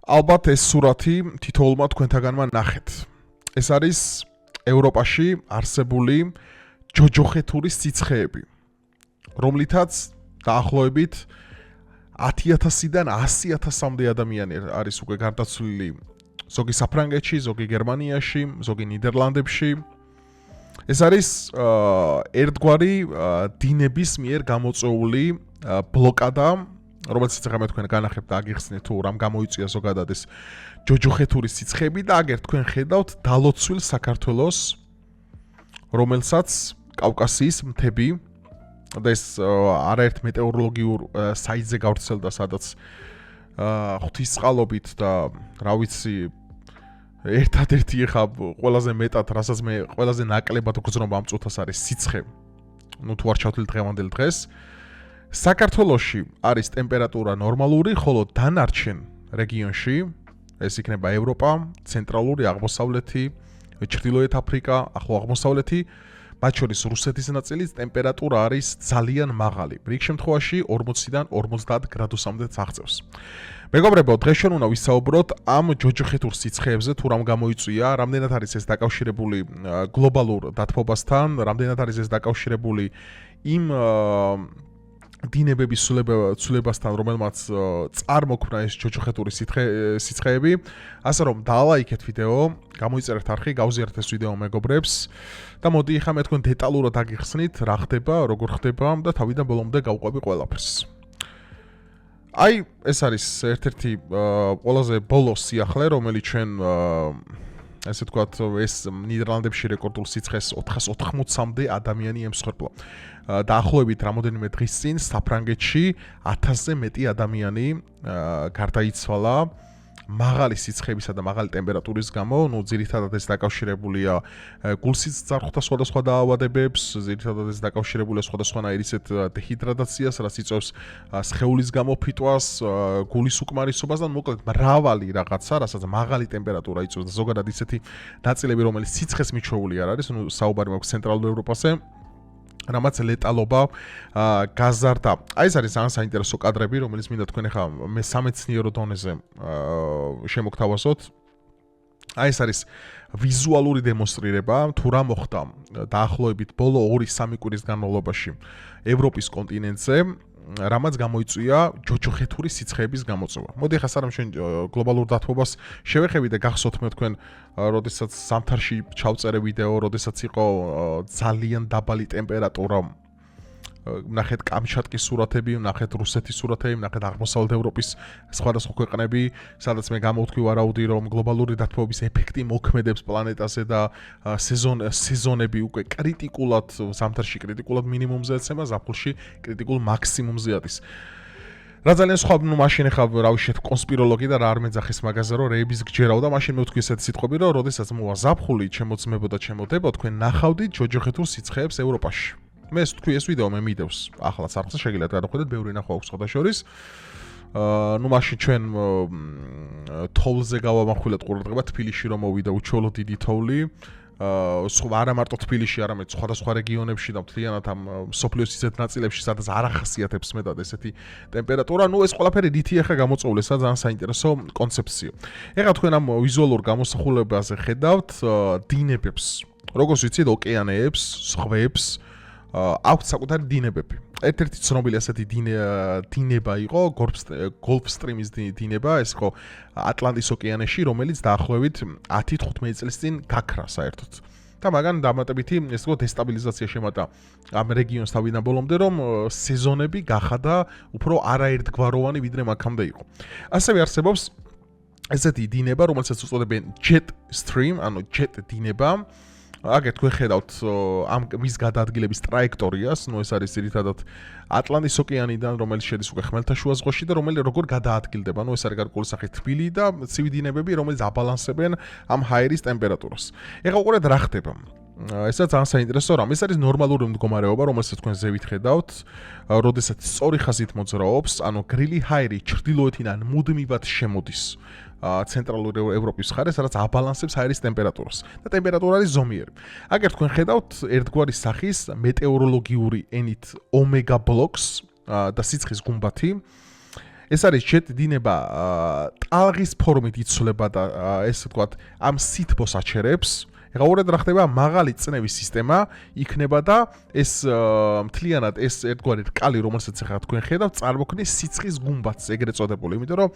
ალბათ ეს სურათი თითოეულმა თქვენთაგანმა ნახეთ. ეს არის ევროპაში არსებული ჯოჯოხეთურის სიცხეები, რომლითაც დაახლოებით 10,000-დან 100,000-მდე ადამიანი არის უკვე გარდაცვლილი ზოგი საფრანგეთში, ზოგი გერმანიაში, ზოგი ნიდერლანდებში. ეს არის ერთგვარი დინების მიერ გამოწვეული ბლოკადა, რომელიც ახლა თქვენ განახებთ და აგიხსნით თუ რამ გამოიწვია ზოგადად ეს ჯოჯოხეთურის სიცხეები და აგერ თქვენ ხედავთ დალოცვილ საქართველოს, რომელსაც კავკასიის მთები და ეს არაერთ მეტეოროლოგიურ საიტზე გავრცელდა, სადაც ღვთისწყალობით და რა ვიცი ერთადერთი ხა ყველაზე მეტად, რასაც მე ყველაზე ნაკლებად გრძნობ ამ წუთას არის სიცხე. ნუ თუ არ ჩავთვლით დღევანდელ დღეს. საქართველოში არის ტემპერატურა ნორმალური, ხოლო დანარჩენ რეგიონში, ეს იქნება ევროპა, ცენტრალური, აღმოსავლეთი, ჩრდილოეთ აფრიკა, ახლო აღმოსავლეთი, მათ შორის რუსეთის ნაწილის ტემპერატურა არის ძალიან მაღალი. რიგ შემთხვევაში 40-დან 50 გრადუსამდე აღწევს. მეგობრებო, დღეს ჩვენ უნდა ვისაუბროთ ამ ჯოჯოხეთურ სიცხეებზე, თუ რამ გამოიწვია, რამდენად არის ეს დაკავშირებული გლობალურ დათბობასთან, რამდენად არის ეს დაკავშირებული იმ დინებების ცვლილებასთან, რომელმაც წარმოქმნა ეს ჯოჯოხეთური სიცხეები, ასე რომ დალაიქეთ ვიდეო, გამოიწერეთ არხი, გავზიარეთ ეს ვიდეო მეგობრებს და მოდი ახლა მე თქვენ დეტალურად აგიხსნით, რა ხდება, როგორ ხდება და თავიდან ბოლომდე გავყვები ყველაფერს. აი, ეს არის ერთ-ერთი ყველაზე ბოლოს სიახლე, რომელიც ჩვენ ესე ვთქვათ, ეს ნიდერლანდებში რეკორდულ სიცხეს 480-მდე ადამიანი ემსხვერპლა. დაახლოებით რამოდენიმე დღის წინ საფრანგეთში 1000-ზე მეტი ადამიანი გარდაიცვალა მაღალი სიცხეებისა და მაღალი ტემპერატურის გამო. ნუ ძირითადად ეს დაკავშირებულია გულსის ძარღვთა სხვადასხვა დაავადებებს, ძირითადად ეს დაკავშირებულია სხვადასხვანაირ ისეთ დეჰიდრატაციას, რაც იწვევს სხეულის გამოფიტვას, გულის უკმარისობას და მოკლედ მრავალი რაღაცა, რასაც მაღალი ტემპერატურა იწვევს და ზოგადად ისეთი ნაწილები, რომელიც სიცხეს მიჩვეული არ არის, ნუ საუბარი მაქვს ცენტრალურ ევროპაზე. რამაც ლეტალობა გაზარდა. აი ეს არის ძალიან საინტერესო კადრები, რომელიც მინდა თქვენ ახლა მე სამეცნიერო დონეზე შემოგთავაზოთ. აი ეს არის ვიზუალური დემონსტრირება, თუ რა მოხდა დაახლოებით ბოლო 2-3 კვირის განმავლობაში ევროპის კონტინენტზე, რამაც გამოიწვია ჯოჯოხეთური სიცხეების გამოწვევა. მოდი ახლა სანამ ჩვენ გლობალურ დათბობას შევეხები და გახსოვთ მე თქვენ, როდესაც ზამთარში ჩავწერე ვიდეო, როდესაც იყო ძალიან დაბალი ტემპერატურა, ნახეთ კამჩატკის სურათები, ნახეთ რუსეთის სურათები, ნახეთ აღმოსავლეთ ევროპის სხვადასხვა ქვეყნები, სადაც მე გამოვთქვი ვარაუდი, რომ გლობალური დათბობის ეფექტი მოქმედებს პლანეტაზე და სეზონები უკვე კრიტიკულად, ზამთარში კრიტიკულად მინიმუმზე ეცემა, ზაფხულში კრიტიკულ მაქსიმუმზე არის. რა ძალიან სხვა, ნუ მაშინ ახლა რა ვიშეთ კონსპიროლოგი და რა არ მეძახის მაგაზე, რომ რეების გჯერავ და მაშინ მე ვთქვი ესეთი სიტყვები, რომ როდესაც მოვა ზაფხული, ჩემოძმებოდა, ჩემოდებო, თქვენ ნახავდით ჯოჯოხეთურ სიცხეებს ევროპაში. მე თქვი ეს ვიდეო მე მიდევს ახლაც არხზე შეგიძლიათ გადახედეთ, ბევრი ნახვა აქვს სხვადასხვა. ნუ მაშინ ჩვენ თოვლზე გავამახვილეთ ყურადღება, თბილისში რომ მოვიდა უჩვეულო დიდი თოვლი, არა მარტო თბილისში, არამედ სხვადასხვა რეგიონებში და მთლიანად ამ სოფლიოს ისეთ ნაწილებში, სადაც არ ახასიათებს მეტად ესეთი ტემპერატურა. ნუ ეს ყველაფერი რითი ახლა გამოწვეული, ძალიან საინტერესო კონცეფცია. ეხლა თქვენ ამ ვიზუალურ გამოსახულებაზე ხედავთ დინებებს, როგორც ვიცით, ოკეანეებს, ზღვებს, აქვს საკუთარი დინებები. ერთ-ერთი ცნობილი ასეთი დინება იყო გოლფსტრიმის დინება, ეს იყო ატლანტის ოკეანეში, რომელიც დაახლოებით 10-15 წლის წინ გაქრა საერთოდ. და მაგან დამატებითი ეს იყო დესტაბილიზაცია შემატა ამ რეგიონს თავიდან ბოლომდე, რომ სეზონები გახადა უფრო არაერთგვაროვანი, ვიდრე მაქამდე იყო. ასევე არსებობს ესეთი დინება, რომელსაც უწოდებენ jet stream, ანუ jet დინება. აგერ თქვენ ხედავთ ამ მის გადაადგილების ტრაექტორიას, ნუ ეს არის ძირითადად ატლანტის ოკეანიდან, რომელიც შედის უკვე ხმელთაშუა ზღვაში და რომელიც როგორ გადაადგილდება, ნუ ეს არის გარკვეული სახით თბილი და ცივი დინებები, რომელიც აბალანსებენ ამ ჰაერის ტემპერატურას. ეხლა უყურეთ რა ხდება. ესაც ძალიან საინტერესო რამ. ეს არის ნორმალური მდგომარეობა, რომელსაც თქვენ ზევით ხედავთ, როდესაც სწორი ხაზით მოძრაობს, ანუ გრილი ჰაერი ჩრდილოეთიდან მუდმივად შემოდის. ცენტრალური ევროპის მხარეს, რაც აბალანსებს ჰაერის ტემპერატურას და ტემპერატურა არის ზომიერი. აგერ თქვენ ხედავთ ერთგვარი სახის მეტეოროლოგიური ენით ომეგა ბლოკს და სიცხის გუმბათი. ეს არის ჯერ დინება ტალღის ფორმით იცვლება და ესე ვთქვათ, ამ სითბოს აჩერებს. ეხლა ორად რა ხდება, მაღალი წნევის სისტემა იქნება და ეს მთლიანად ეს ერთგვარი რკალი, რომელსაც ახლა თქვენ ხედავთ, წარმოქმნის სიცხის გუმბათს, ეგრეთ წოდებული, იმიტომ რომ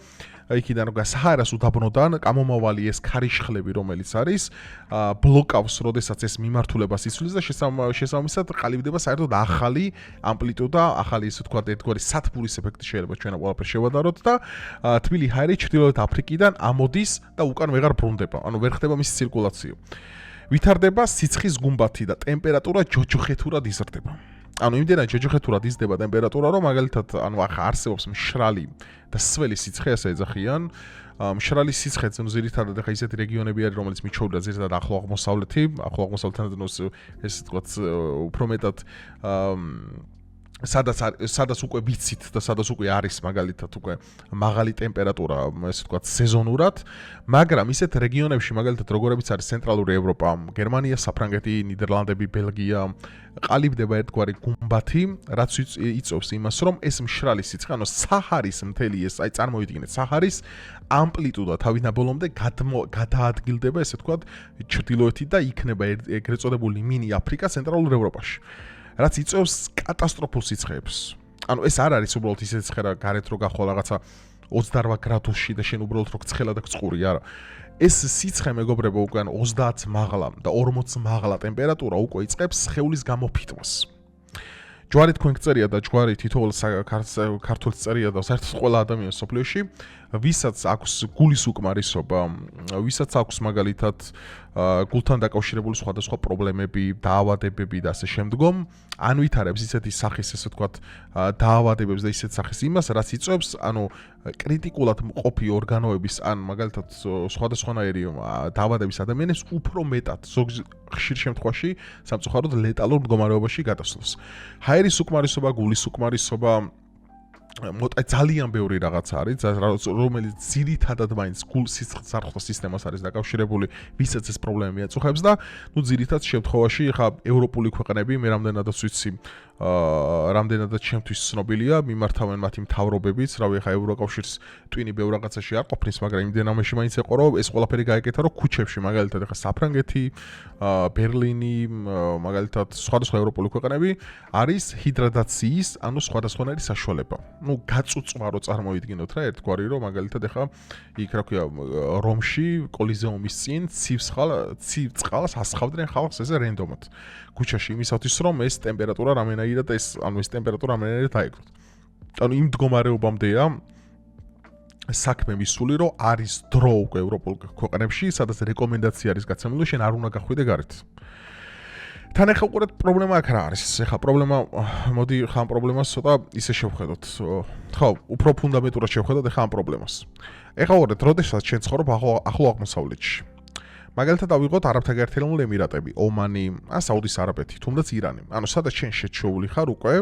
იქიდან რომ საჰარას უდაბნოდან გამომავალი ეს ქარიშხლები, რომელიც არის, ბლოკავს, როდესაც ეს მიმართულებას იცვლის და შესაბამისად ყალიბდება საერთოდ ახალი ამპლიტუდა, ახალი ესე ვთქვათ, ერთგვარი სათბურის ეფექტი შეიძლება ჩვენ ყველაფერს შევადაროთ და თბილი ჰაერი ჩრდილოეთ აფრიკიდან ამოდის და უკან ვეღარ ბრუნდება. ანუ ვერ ხდება მისი ცირკულაცია. ვითარდება სიცხის გუმბათი და ტემპერატურა ჯოჯოხეთურად იზრდება. ანუ იმდენად ჯოჯოხეთურად იზრდება ტემპერატურა, რომ მაგალითად, ანუ ახლა არსებობს მშრალი და სველი სიცხე, ასე ეძახიან. მშრალი სიცხე ზირითადად ახლა ისეთი რეგიონები არის, რომელიც მიჩვეულა ზირითადად ახლო აღმოსავლეთთან ესე ვთქვათ, უფრო მეტად სადაც უკვე ვიცით და სადაც უკვე არის მაგალითად უკვე მაღალი ტემპერატურა, ესე ვთქვათ, სეზონურად, მაგრამ ისეთ რეგიონებში მაგალითად როგორებიც არის ცენტრალური ევროპა, გერმანია, საფრანგეთი, ნიდერლანდები, ბელგია, ყალიბდება ერთგვარი გუმბათი, რაც იწვევს იმას, რომ ეს მშრალი სიცხე, ანუ საჰარის მთელი ეს, აი წარმოიდგინეთ, საჰარის ამპლიტუდა თავიდან ბოლომდე გადაადგილდება, ესე ვთქვათ, ჩრდილოეთით და იქნება ეგრეთ წოდებული მინი აფრიკა ცენტრალურ ევროპაში. რაც იწვევს კატასტროფულ სიცხეებს. ანუ ეს არ არის უბრალოდ ისეთი სიცხე, რა გარეთ რო გახვალ რაღაცა 28 გრადუსში და შენ უბრალოდ რო გცხელა და გწყური, არა. ეს სიცხე მეგობრებო უკვე 30 მაღლა და 40 მაღლა ტემპერატურა უკვე იწყებს სხეულის გამოფიტვას. ჯვარი თქვენ გწერია და ჯვარი თითოეულ ქართულს წერია და საერთოდ ყველა ადამიანს სოფლიოში, ვისაც აქვს გულის უკმარისობა, ვისაც აქვს მაგალითად გულთან დაკავშირებული სხვადასხვა პრობლემები, დაავადებები და ასე შემდგომ, ან ვითარებს ისეთი სახის, ესე ვთქვათ, დაავადებებს და ისეთ სახის იმას, რაც იწვევს, ანუ კრიტიკულად მყოფი ორგანოების, ან მაგალითად სხვადასხვანაირი დაავადების ადამიანებს უფრო მეტად, ხშირ შემთხვევაში, სამწუხაროდ ლეტალურ მდგომარეობაში გადასვლას. ჰაერის უკმარისობა, გულის უკმარისობა ძალიან ბევრი რაღაც არის, რომელიც ძირითადად მაინც გულ-სისხლძარღვთა სისტემას არის დაკავშირებული, ვისაც ეს პრობლემები აწუხებს და ნუ ძირითად შემთხვევაში ხა ევროპული ქვეყნები, მე რამდენადაც ვიცი, რამდენადაც ჩემთვის ცნობილია, მიმართავენ მათი მთავრობებიც, რავი, ხა ევროკავშირს ტვინი ბევრ რაღაცაში არ ყოფნის, მაგრამ იმდენ ამაში მაინც ეყო, რომ ეს ყველაფერი გაეკეთა, რომ ქუჩებში, მაგალითად, ხა საფრანგეთი, ბერლინი, მაგალითად, სხვადასხვა ევროპული ქვეყნები არის ჰიდრატაციის, ანუ სხვადასხვანაირი საშუალება. ну გაწუწვარო წარმოიდგინოთ რა ერთგვარი რომ მაგალითად ახლა იქ რა ქვია რომში კოლიზეუმის წინ ცივ წყალს ასხავდნენ ხალხს ესე რენდომად ქუჩაში იმისათვის რომ ეს ტემპერატურა რამენაირად ეს ანუ ეს ტემპერატურა რამენაირად აიგდოთ ანუ იმ მდგომარეობამდეა საქმე მისული რომ არის დრო უკვე ევროპულ ქვეყნებში სადაც რეკომენდაცია არის გაცემული შენ არ უნდა გახვიდე გარეთ თან ახლა უკვე პრობლემა აქ რა არის? ახლა პრობლემა მოდი ხან პრობლემას ცოტა ისე შევხედოთ. ხო, უფრო ფუნდამენტურად შევხედოთ ახლა ამ პრობლემას. ახლა უყურეთ, როდესაც შენ ცხოვრობ ახლო აღმოსავლეთში. მაგალითად ავიღოთ არაბთა გაერთიანებული ემირატები, ომანი, საუდის არაბეთი, თუნდაც ირანი. ანუ სადაც შენ შეჩეული ხარ უკვე,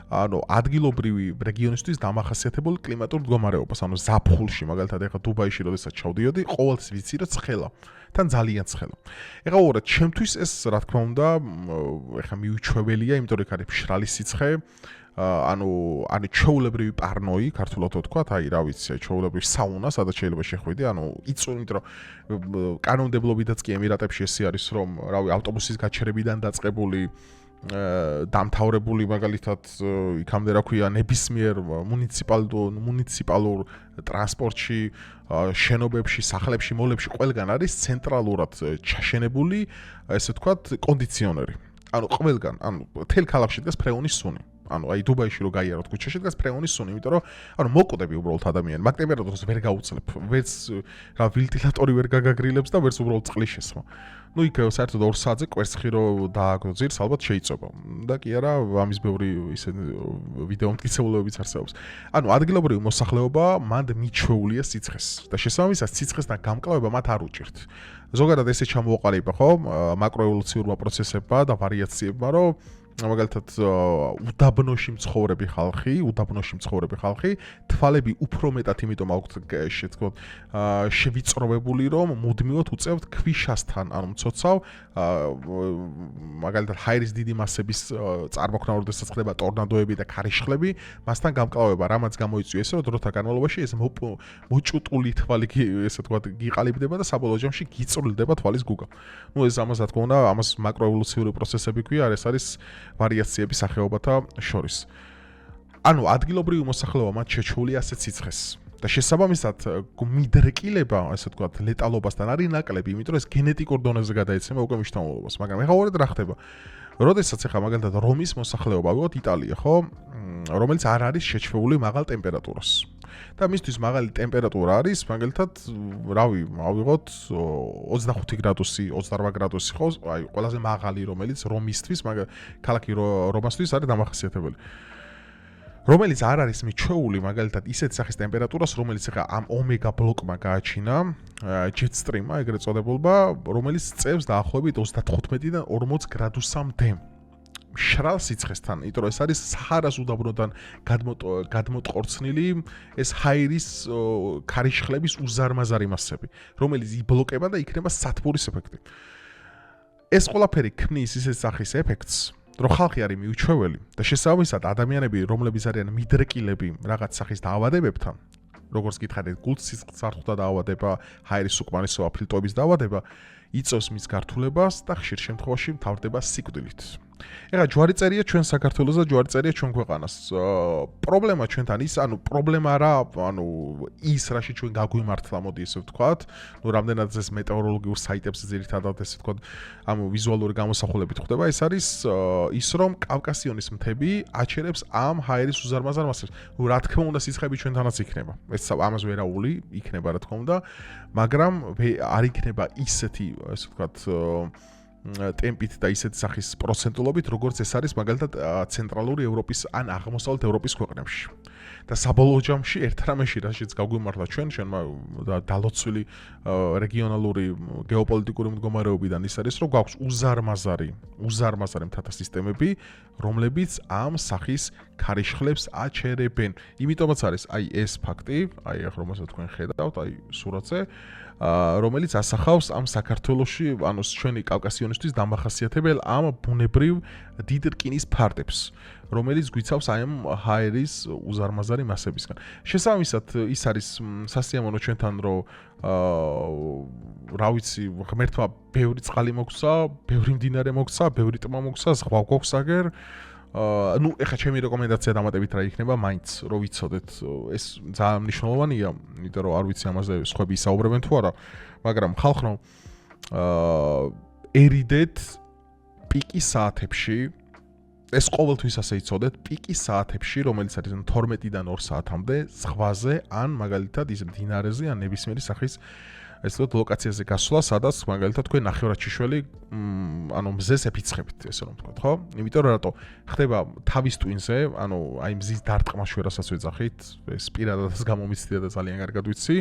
ანუ ადგილობრივი რეგიონისთვის დამახასიათებელ კლიმატურ მდგომარეობას, ანუ ზაფხულში, მაგალითად ახლა დუბაიში როდესაც ჩავდიოდი, ყოველთვის ვიცი რომ ცხელა. თან ძალიან ცხელა. ეხლა უყურეთ, ჩემთვის ეს რა თქმა უნდა, ეხლა მიუჩვეველია, იმიტომ რომ არის მშრალი სიცხე, ანუ ჩვეულებრივი პარნოი, ქართულად ვთქვათ, აი რა ვიცი, ჩვეულებრივი საუნა, სადაც შეიძლება შეხვიდე, ანუ იწვევ, იმიტომ რომ კანონმდებლობითაც კი ემირატებში ესე არის, რომ რავი, ავტობუსის გაჩერებიდან დაწყებული დამთავრებული მაგალითად იქამდე რა ქვია ნებისმიერ მუნიციპალურ ტრანსპორტში, შენობებში, სახლებში, მოლებში ყველგან არის ცენტრალურად ჩაშენებული, ესე ვთქვათ, კონდიციონერი. ანუ ყველგან, ანუ თელ ქალაქში დგას ფრეონის სუნი. ანუ აი დუბაიში რო გაიაროთ ქუჩაში დგას ფრეონის სუნი, იმიტომ რომ ანუ მოკვდები უბრალოდ ადამიანი, მაგ ტემპერატურას ვერ გაუძლებ, ვერც რა ვილტილატორი ვერ გაგაგრილებს და ვერც უბრალოდ წყლის შესხმა. ну იქ საერთოდ 2 საათზე კვერცხი რო დააგდო ძირს ალბათ შეიწובה და კი არა ამის ბევრი ისე ვიდეო მტკიცებულებებიც არსებობს. ანუ ადგილობრივი მოსახლეობა მანდ მიჩვეულია სიცხეს და შესაბამისად სიცხესთან გამკლავება მათ არ უჭირთ. ზოგადად ესე ჩამოუყალიბა ხო მაკროევოლუციურმა პროცესებმა და ვარიაციებმა რომ მაგალითად უდაბნოში მცხოვრები ხალხი, თვალები უფრო მეტად იმიტომ აქვთ შეთქო შევიწროვებული, რომ მუდმივად უწევთ ქვიშასთან, ანუ მცოცავ მაგალითად ჰაერის დიდი მასების წარმოქმნა, როდესაც ხდება ტორნადოები და ქარიშხლები, მასთან გამკლავება, რამაც გამოიწვია ესე, რომ დროთა განმავლობაში ეს მოჭუტული თვალი ესე თქვა გიყალიბდება და საბოლოო ჯამში გიწვრილდება თვალის გუგა. ნუ ეს ამას რა თქმა უნდა, ამას მაკროევოლუციური პროცესები ქვია, ეს არის ვარიაციები სახეობათა შორის. ანუ ადგილობრივი მოსახლეობა მათ შეჩვეული ასეთ სიცხეს. და შესაბამისად მიდრეკილება, ასე ვთქვათ, ლეტალობასთან არის ნაკლები, იმიტომ რომ ეს გენეტიკურ დონეზე გადაეცემა უკვე მნიშვნელობას. მაგრამ ეხლა უბრალოდ რა ხდება? როდესაც ეხლა მაგალითად რომის მოსახლეობა, ვიღოთ იტალია, ხო? რომელიც არ არის შეჩვეული მაღალ ტემპერატურას. და მისთვის მაღალი ტემპერატურა არის, მაგალითად, რავი, ავიღოთ 25 გრადუსი, 28 გრადუსი, ხო? აი, ყველაზე მაღალი, რომელიც რომისთვის, ქალაქი რომასთვის არის დამახასიათებელი. რომელიც არ არის მიჩვეული, მაგალითად, ისეთ სახის ტემპერატურას, რომელიც ახლა ამ ომეგა ბლოკმა გააჩინა, jet stream-მა, ეგრეთ წოდებულმა, რომელიც წევს დაახლოებით 35-დან 40 გრადუსამდე. შრალ სიცხესთან, იმიტომ რომ ეს არის საჰარას უდაბნოდან გადმოტყორცნილი ეს ჰაერის ქარიშხლების უზარმაზარი მასები, რომელიც იბლოკება და იქნება სათბურის ეფექტი. ეს ყველაფერი ქმნის ისეთ სახის ეფექტს, რომ ხალხი არის მიუჩვეველი და შესაბამისად ადამიანები, რომლებიც არიან მიდრეკილები რაღაც სახის დაავადებებთან, როგორც გითხარით, გულსისხლძარღვთა დაავადება, ჰაერის უკმარისობა, ფილტვების დაავადება, იწევს მის გართულებას და ხშირ შემთხვევაში მთავრდება სიკვდილით. ეხლა ჯვარიწერია ჩვენ საქართველოს და ჯვარიწერია ჩვენ ქვეყანას. პრობლემა ჩვენთან ის, ანუ პრობლემა რა, ანუ ის რაში ჩვენ გაგვიმართლა, მოდი ესე ვთქვათ, ნუ რამდენად ეს მეტეოროლოგიურ საიტებზე ძირითადად ესე ვთქვათ, ამ ვიზუალური გამოსახულებით ხდება, ეს არის ის, რომ კავკასიონის მთები აჩერებს ამ ჰაერის უზარმაზარ მასებს. ნუ რა თქმა უნდა, სიცხები ჩვენთანაც იქნება. ეს ამას ვერაული იქნება, რა თქმა უნდა, მაგრამ არ იქნება ისეთი, ესე ვთქვათ, ტემპით და ისეთი სახის პროცენტულობით, როგორც ეს არის მაგალითად ცენტრალური ევროპის ან აღმოსავლეთ ევროპის ქვეყნებში. და საბოლოო ჯამში ერთ რამეში, რაშიც გაგვიმართლა ჩვენმა დალოცვილი რეგიონალური გეოპოლიტიკური მდგომარეობიდან ის არის, რომ გვაქვს უზარმაზარი მთათა სისტემები, რომლებიც ამ სახის ქარიშხლებს აჩერებენ. იმიტომაც არის აი ეს ფაქტი, აი ახლა რომელსაც თქვენ ხედავთ, აი სურათზე, რომელიც ასახავს ამ საქართველოში, ანუ ჩვენი კავკასიონისთვის დამახასიათებელ ამ ბუნებრივ დიდ რკინის ფარდებს, რომელიც გვიცავს აი ამ ჰაერის უზარმაზარი მასებისგან. შესაბამისად, ის არის სასიამოვნო ჩვენთან, რომ რა ვიცი, ღმერთმა ბევრი წყალი მოგცა, ბევრი მდინარე მოგცა, ბევრი ტბა მოგცა, ზღვა გვაქვს აგერ. ნუ ეხლა ჩემი რეკომენდაცია დამატებით რა იქნება, მაინც რომ ვიცოდეთ, ეს ძალიან მნიშვნელოვანია, იმიტომ რომ არ ვიცი ამაზე სხვები ისაუბრებენ თუ არა, მაგრამ ხალხო ერიდეთ პიკის საათებში, ეს ყოველთვის ასე იცოდეთ, პიკის საათებში, რომელიც არის 12-დან 2 საათამდე, ზღვაზე ან მაგალითად ის მდინარეზე ან ნებისმიერი სახის ესე ვთქვათ, ლოკაციაზე გასვლა, სადაც მაგალითად თქვენ ნახევრადშიშველი ანუ მზეს ეფიცხებით, ესე რომ ვთქვათ, ხო? იმიტომ რომ რატო ხდება თავის ტვინზე, ანუ აი მზის დარტყმას შევერასაც ვეძახით, ეს პირადადაც გამომიცდია და ძალიან კარგად ვიცი.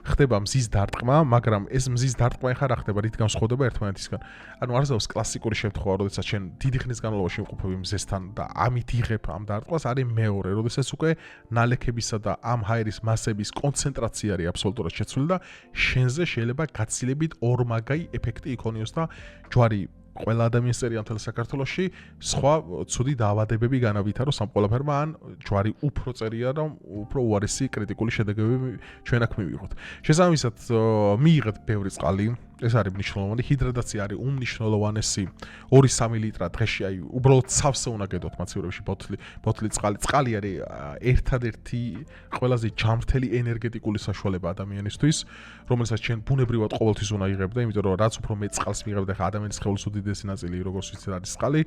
ხდება მზის დარტყმა, მაგრამ ეს მზის დარტყმა ეხლა რა ხდება, რით განსხვავდება ერთმანეთისგან? ანუ არსებობს კლასიკური შემთხვევა, როდესაც შენ დიდი ხნის განმავლობაში იმყოფები მზესთან და ამით იღებ ამ დარტყმას, არის მეორე, როდესაც უკვე ნალექებისა და ამ ჰაერის მასების კონცენტრაცია არის აბსოლუტურად შეცვლილი და შენზე შეიძლება გაცილებით ორმაგაი ეფექტი იქონიოს და ჯვარი ყველა ადამიანს წერია მთელ საქართველოში სხვა ცუდი დაავადებები განავითაროს ამ ყველაფერმა ან ჯვარი უფრო წერია რომ უფრო უარესი კრიტიკული შედეგები ჩვენ აქ მივიღოთ. შესაბამისად მიიღეთ ბევრი წყალი, ეს არის მნიშვნელოვანი, ჰიდრატაცია არის უმნიშვნელოვანესი 2-3 ლიტრა დღეში, აი უბრალოდ სავსე უნდა გედოთ მაცივრებში ბოთლი წყალი. წყალი არის ერთადერთი ყველაზე ჯანმრთელი ენერგეტიკული საშუალება ადამიანისთვის, რომელსაც ჩვენ ბუნებრივად ყოველთვის უნდა იღებდა, იმიტომ რომ რაც უფრო მეტ წყალს მიღებდა, ხა ადამიანის სხეულის უდიდესი ნაწილი, როგორც ვიცით, არის წყალი.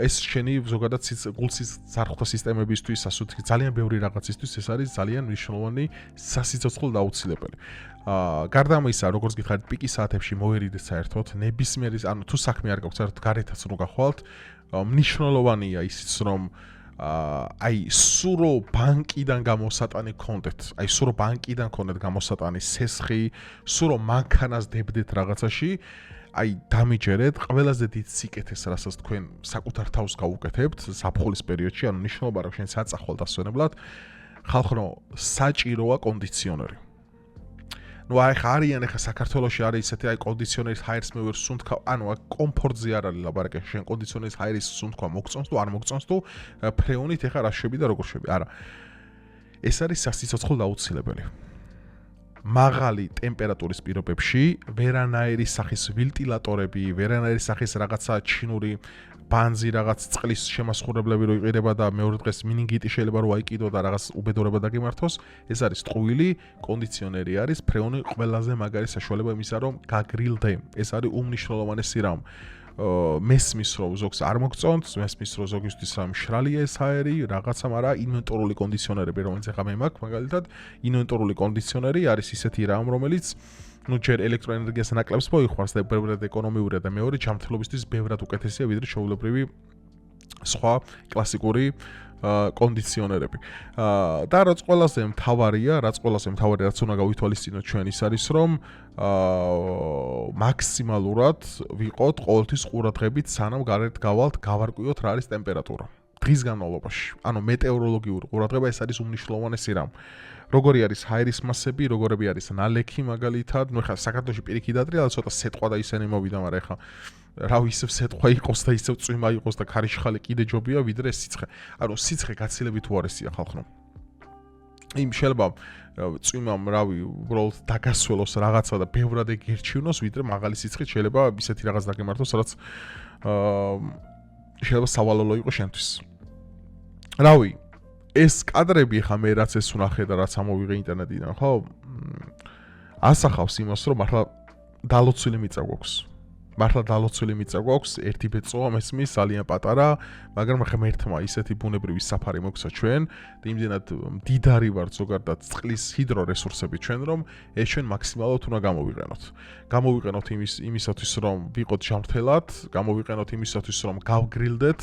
ეს შენი ზოგადად გულსისხლძარღვთა სისტემებისთვის, ასეთი ძალიან ბევრი რაღაცისთვის ეს არის ძალიან მნიშვნელოვანი სასიცოცხლო დაუცილებელი. გარდა ამისა, როგორც გითხარით, პიკის საათებში მოერიდეთ საერთოდ, ნებისმიერი, ანუ თუ საქმე არ გაქვთ, საერთოდ გარეთაც რო გახვალთ, მნიშვნელოვანია ისიც, რომ აი სურო ბანკიდან გამოსატანი გქონდეთ, აი სურო ბანკიდან გქონდეთ გამოსატანი სესხი, სურო მანქანას დებდეთ რაღაცაში, აი დამიჯერეთ ყველაზე დიდ სიკეთეს, რასაც თქვენ საკუთარ თავს გაუკეთებთ ზაფხულის პერიოდში, ანუ ნიშნულობა რა შენ საწახვალ დასვენებლად, ხალხო საჭიროა კონდიციონერი. ნუ აი ხარიან ახლა საქართველოში არის ისეთი აი კონდიციონერის ჰაერს მე ვერ სუნთქავ, ანუ აი კომფორტზე არ არის ლაბარაკი, შენ კონდიციონერის ჰაერის სუნთქვა მოგწონს თუ არ მოგწონს თუ ფრეონით ახლა რა შვები და როგორ შვები. არა. ეს არის სასიცოცხლო აუცილებელი. მაღალი ტემპერატურის პირობებში ვერანაირი სახის ვილტილატორები, ვერანაირი სახის რაღაცა ჩინური ბანზი რაღაც წყლის შემასხურებლები რო იყიდება და მეორე დღეს მინინგიტი შეიძლება რო აიკიდო და რაღაც უბედურება დაგიმართოს, ეს არის ტყუილი, კონდიციონერი არის ფრეონი ყველაზე მაგარი საშუალება იმისა რომ გაგრილდე. ეს არის უმნიშვნელოვანესი რამ. მესმის რომ ზოგს არ მოგწონთ, მესმის რომ ზოგისთვის რა მშრალია ეს ჰაერი, რაღაცა, მაგრამ ინვენტორული კონდიციონერები რომელიც ახლა მე მაქვს, მაგალითად, ინვენტორული კონდიციონერი არის ისეთი რამ, რომელიც ну ჯერ ელექტროენერგიას ნაკლებს მოიხვარს და ბევრად ეკონომიურია და მეორე ჯანმრთელობისთვის ბევრად უკეთესია ვიდრე ჩვეულებრივი სხვა კლასიკური კონდიციონერები. და რაც ყველაზე მთავარია, რაც უნდა გავითვალისწინოთ ჩვენ ის არის რომ მაქსიმალურად ვიყოთ ყოველთვის ყურადღებით სანამ გარეთ გავალთ, გავარკვიოთ რა არის ტემპერატურა დღის განმავლობაში. ანუ მეტეოროლოგიური ყურადღება ეს არის უმნიშვნელოვანესი რამ. როგორი არის ჰაერის მასები, როგორები არის ნალექი მაგალითად, ნუ ხა საქართველოში პირიქით დატრიალა ცოტა სეტყვა და ისენი მოვიდა, მაგრამ ხა რა ისევ სეტყვა იყოს და ისევ წვიმა იყოს და ქარიშხალი კიდე ჯობია ვიდრე სიცხე. ანუ სიცხე გაცილებით უარესია ხალხო. იმ შეიძლება წვიმამ რავი უბრალოდ დაგასველოს რაღაცა და ბევრად ეგერჩივნოს ვიდრე მაღალი სიცხით შეიძლება ისეთი რაღაც დაგემართოს რაც შეიძლება სავალალო იყოს შენთვის. რავი ეს კადრები ხა მე რაც ეს ვნახე და რაც ამოვიღე ინტერნეტიდან, ხო? ასახავს იმას, რომ მართლა დალოცვილი მიწა გვაქვს. ერთი ბეწოა მესმის ძალიან პატარა, მაგრამ ხა მერთმა ისეთი ბუნებრივი საფარი მოგცა ჩვენ და იმდენად მდიდარი ვართ ზოგადად წყლის ჰიდრორესურსები ჩვენ, რომ ეს ჩვენ მაქსიმალურად უნდა გამოვიყენოთ. გამოვიყენოთ იმისათვის, რომ ვიყოთ ჯანმრთელად, გამოვიყენოთ იმისათვის, რომ გავგრილდეთ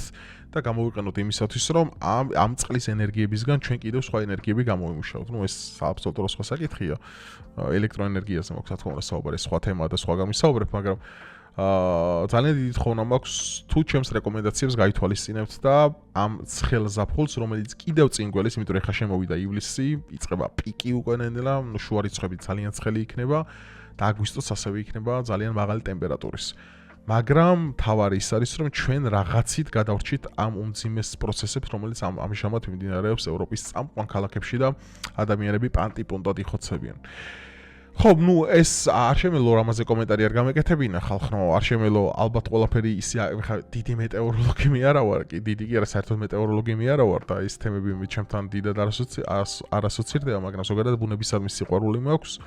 და გამოვიყენოთ იმისათვის, რომ ამ წყლის ენერგიებისგან ჩვენ კიდევ სხვა ენერგიები გამოვიმუშავოთ. ნუ ეს აბსოლუტურად სხვა საკითხია. ელექტროენერგიაზე მოგვცა თქო უნდა საუბარი, სხვა თემაა და სხვა გამისაუბრებ, მაგრამ ძალიან დიდი თხოვნა მაქვს თუ ჩემს რეკომენდაციებს გაითვალისწინებთ და ამ ცხელ ზაფხულს, რომელიც კიდევ წინ გველის, იმიტომ რომ ხა შემოვიდა ივლისი, იწყება პიკი უკვე ნენელა, შუა რიცხვები ძალიან ცხელი იქნება და აგვისტოს ასევე იქნება ძალიან მაღალი ტემპერატურის. მაგრამ თავარი ის არის, რომ ჩვენ რაღაცით გადავრჩით ამ უმძიმეს პროცესებს, რომელიც ამჟამად მიმდინარეობს ევროპის წამყვან ქალაქებში და ადამიანები პანტი-პუნტად იხოცებიან. ხო, ნუ ეს არ შემელო რამაზე კომენტარი არ გამეკეთებინა ხალხო, არ შემელო ალბათ ყველაფერი ისე ხა დიდი მეტეოროლოგი მე არა ვარ, კი დიდი კი არა, საერთოდ მეტეოროლოგი მე არა ვარ და ეს თემები მე ჩემთან დიდად არ ასოცირდება, მაგრამ ზოგადად ბუნებისადმი სიყვარული მაქვს.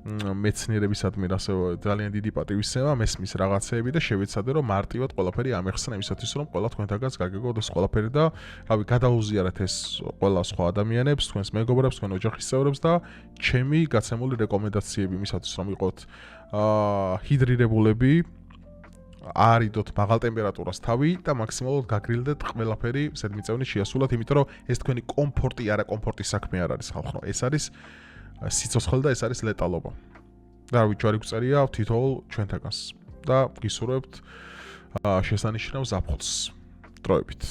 მეცნიერებისადმი ასევე ძალიან დიდი პატივისცემა მესმის რაღაცეები და შევეცადე რომ მარტივად ყველაფერი ამეხსნა იმისათვის რომ ყველა თქვენთაგანს გაგეგოთ ყველაფერი და რავი გადაუზიარეთ ეს ყველა სხვა ადამიანებს, თქვენს მეგობრებს, თქვენ ოჯახის წევრებს და ჩემი გაცემული რეკომენდაციები იმისათვის რომ იყოთ ჰიდრირებულები არიდოთ მაღალ ტემპერატურას თავი და მაქსიმალურად გაგრილდეთ ყველაფერი ზედმიწევნით შეასრულოთ, იმიტომ რომ ეს თქვენი კომფორტი არა კომფორტის საქმე არ არის ხალხო, ეს არის სიცოცხლე და ეს არის ლეტალობა. და ვიჯვარი გწერია თითოეულ ჩვენთაგანს და გისურვებთ შესანიშნავ ზაფხულს. დროებით.